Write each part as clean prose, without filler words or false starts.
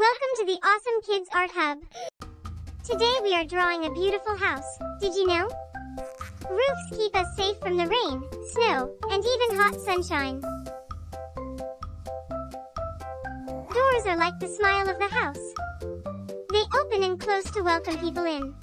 Welcome to the Awesome Kids Art Hub. Today we are drawing a beautiful house. Did you know? Roofs keep us safe from the rain, snow, and even hot sunshine. Doors are like the smile of the house. They open and close to welcome people in.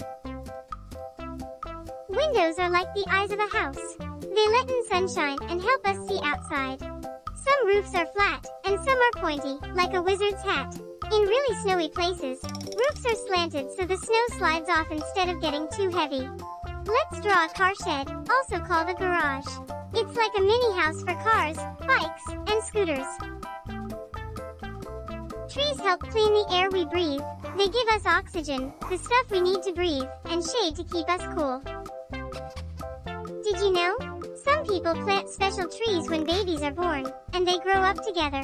Windows are like the eyes of a house. They let in sunshine and help us see outside. Some roofs are flat, and some are pointy, like a wizard's hat. In really snowy places, roofs are slanted so the snow slides off instead of getting too heavy. Let's draw a car shed, also called a garage. It's like a mini house for cars, bikes, and scooters. Trees help clean the air we breathe. They give us oxygen, the stuff we need to breathe, and shade to keep us cool. Did you know? Some people plant special trees when babies are born, and they grow up together.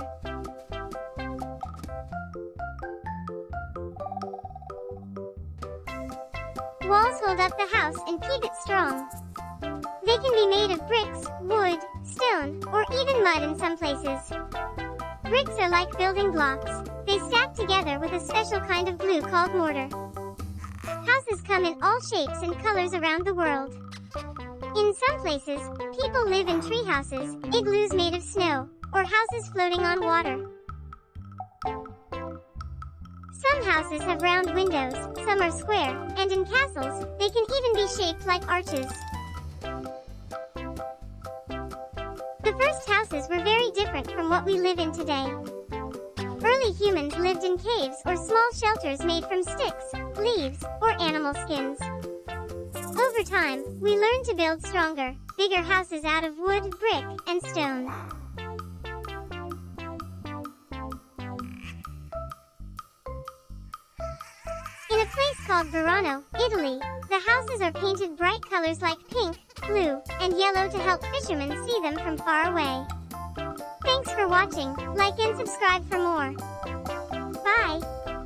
Walls hold up the house and keep it strong. They can be made of bricks, wood, stone, or even mud in some places. Bricks are like building blocks. They stack together with a special kind of glue called mortar. Houses come in all shapes and colors around the world. In some places, people live in tree houses, igloos made of snow, or houses floating on water. Some houses have round windows, some are square, and in castles, they can even be shaped like arches. The first houses were very different from what we live in today. Early humans lived in caves or small shelters made from sticks, leaves, or animal skins. Over time, we learned to build stronger, bigger houses out of wood, brick, and stone. In a place called Verano, Italy, the houses are painted bright colors like pink, blue, and yellow to help fishermen see them from far away. Thanks for watching. Like and subscribe for more. Bye!